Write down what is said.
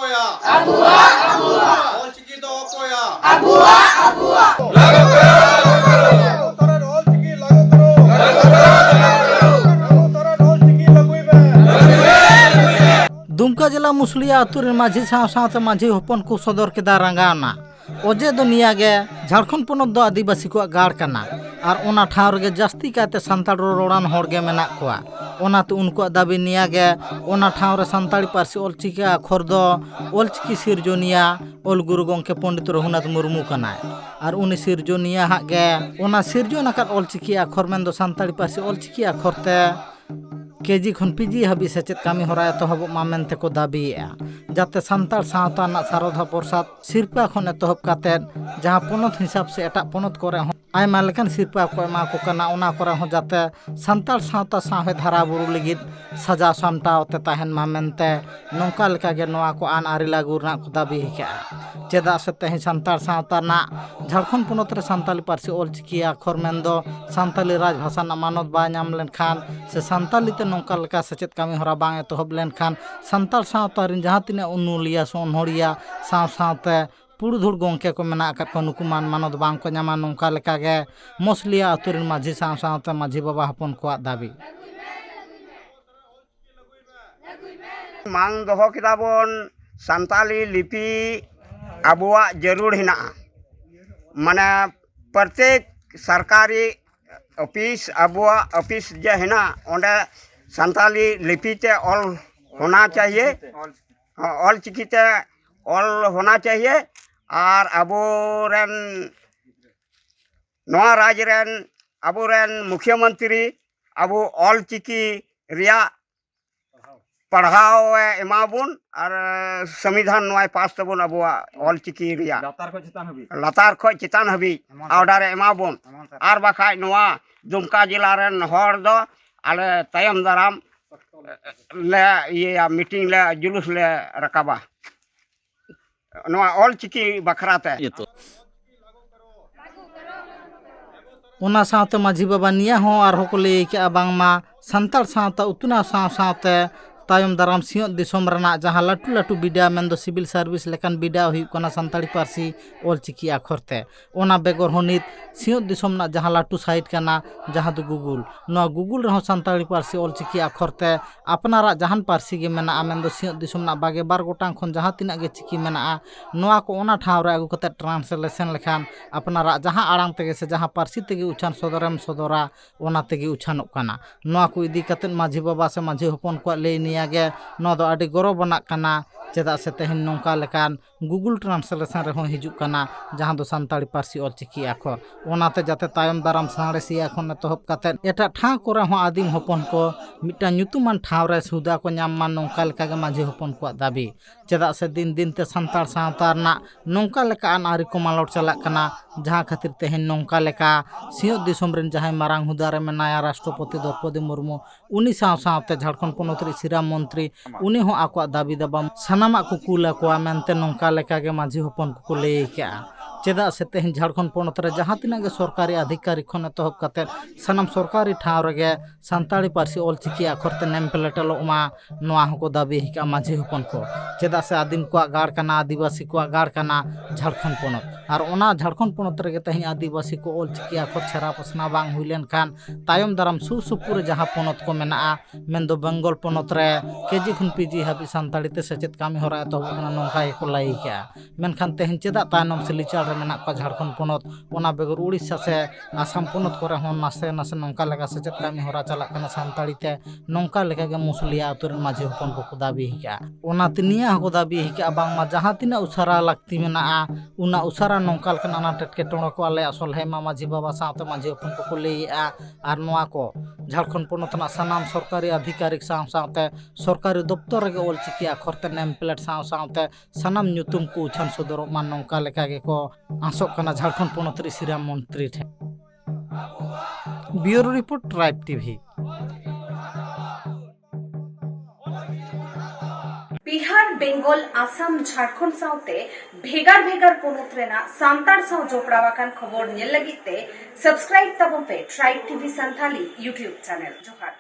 okoya abuwa abuwa olchiki do okoya abuwa abuwa लागू करो sir olchiki लागू करो सर olchiki लगुइबे दुमका जिला मुसलिया आतुर माझी साथ माझी हपन को सदर केदा रंगाना ओजे दो नियागे झारखंड पोनत दो आदिवासी को गाड़ कना और ओना ठाव रगे जास्ती काते संताल रोड़ान होड़गे मेना कोआ ओनाते उनको दाबी नियागे ओना ठाव रे संताली पारसी ऑलचिकी अखर दो ऑलचिकी सिरजोनिया ओल गुरु गंके पंडित रघुनाथ मुर्मू कना और उनी सिरजोनिया हागे ओना सिरजोन आकाद ऑलचिकी अखर मेन दो संताली पारसी ऑलचिकी अखरते केजी खन पीजी हाबी सेचेत कामी होरा एतहब मा मेनते को दाबीएआ जाते संताल सावता ना सारधा प्रसाद सिरपा खन एतहब काते जहां पोनत हिसाब से एटा पोनत करे आयमा लेकन सिरपा को एमा को कना ओना करे हो जाते संताल सावता साहे धारा बुरु लगित सजा सामटावते ताहेन मा मेनते नोंका लेका गे नोआ को आन आरि लागु ना को दाबी हिका चेदा से तेहि संताल सावता ना झारखंड पोनत रे संताली पारसी ऑलचिकी अखर मेंदो संताली राजभाषा ना मानत बा नाम लेनखान से संताली ते नोंका लेका सेचेत कामी होरा बांग एतहब लेनखान संताल सावता रिन जहां तिना उनुलिया सोनहरिया सावते पुरुधुर गंके को मेना आकात को नुकुमान मानद बांग को ᱧᱟᱢᱟ नोंका लेका गे मसलिया आतुरिन माझी सावते माझी बाबा हपन को दाबी मांग दोहो किताबन संताली लिपि अबुआ जरूर हिना माने प्रत्येक सरकारी ऑफिस अबुआ ऑफिस जे हिना ओंडे संताली लिपि ते ऑल होना चाहिए ऑल चिकी ते ऑल होना चाहिए और अबोरेन नवा राज्य रेन अबोरेन मुख्यमंत्री अबो ऑल चिकी रिया पढ़ाओ एमाबुन और संविधान नवाय पास तबुन अबुआ ऑल चिकी रिया लतार खो चितान हबी ऑर्डर एमाबुन और बाखाय नवा दुमका जिला रेन हर दो आले तायम दाराम ले ये मीटिंग ले जुलूस ले रकाबा नवा ऑल चिकी बखराते ओना सावते माझी बाबा निया हो आर हो को ले के बांगमा संताल सावता उतना सावते तायम दाराम सियों दिसोम रना जहां लाटू लाटू बिडा मेन सिविल सर्विस लेकान बिडा हुई कोना संताली पारसी ऑलचिकी अखरते ओना बेगर होनित सियों दिसोम ना जहां लाटू साइट काना जहां दो गूगल रहो संताली पारसी ऑलचिकी अखरते अपनारा जहान पारसी गे मेना मेन दो सियों दिसोम ना बागे बार गोटांग खन जहां तिना गे चिकी मेना नोआ को ओना ठाव रे अगु कते ट्रांसलेशन लेखान अपनारा जहां आड़ांग तेगे से जहां पारसी तेगे उछान सदरम सदरा ओना तेगे उछानोक काना नोआ को इदी कते माझी बाबा से माझी हपन को ले नियागे नो दो आडी गौरव बना कना चेदा से तेहन नोंका लेकान गूगल ट्रांसलेशन रे हों हिजुक कना जहां दो संताली पारसी ऑलचिकी अखर ओनाते जाते तायम दाराम साणेसिया खन एतहब काते एटा ठाव करे हों आदिम हपन को मिटा ᱧᱩᱛᱩᱢᱟᱱ ठाव रे सुदा को ᱧᱟᱢ मान नोंका लेका गे माझी हपन को दाबी चेदा से दिन दिन ते संताल सावता ना नोंका लेका आन आरि को मालौट चलाक कना जहां खातिर तेहन नोंका लेका सियों दिसोम रेन जहां मारांग हुदारे मेनाया राष्ट्रपति द्रौपदी मुर्मू उनी सावते झारखंड पोनत रे सिराम मंत्री उनी हो आको दाबी दबाम सनामा को कुला को मेनते नोंका लेका गे माझी हपन को ले के चेदा से तेहन झारखंड पोनत रे जहां तिना गे सरकारी अधिकारी खन एतहब काते सनाम सरकारी ठाव रगे संताली पारसी ऑलचिकी अखरते नेम प्लेटलो मा नोआ हको दाबी हिका माझी हपन को चेदा से आदिम को गाड़ कना आदिवासी को गाड़ कना झारखंड पोनत और ओना झारखंड पोनत रे तेहन आदिवासी को ऑलचिकी अखर छेरा पसना बांग हुइलेन खान तायम दाराम सुर जहां पोनत को मेना मेन दो बेंगल पोनत रे केजी खन पीजी हाबी संताली ते सेचेत कामी होरा एतहब नोंका को लाई के मेनखान तेहन चेदा तायनम से लिचाल मेना को झारखंड पोनत ओना बेगर उड़ीसा से आसाम पोनत करे हों नासे नासे नोंका लेका सेचेत कामी होरा चलाक कना संताली ते नोंका लेका गे मुसलिया आतुरन माझी हपन को दाबी हिका ओना तिनिया को दाबी हिका बांग मा जहां तिना उसारा लगती मेना उना उसारा नोंका लेकन आना टटके टोणो को आले असल हे मा माझी बाबा सावते माझी हपन को लेया आर नोआ को झारखंड पोनत ना सनाम सरकारी अधिकारी सावते सरकारी दफ्तर गे ऑलचिकी अखरते नेम प्लेट सावते सनाम ᱧᱩᱛᱩᱢ को उछान सदर मान नोंका लेका गे को आसोक कना झारखंड पोनत रे सिराम मंत्री ठे bureau report Tribe TV Bihar Bengal Assam Jharkhand साउते भेगार भेगार पोनत रेना सांतार साउ जोपड़ावाकान खबर नेल लगिते सब्सक्राइब तबन पे Tribe TV Santali YouTube channel जोहार।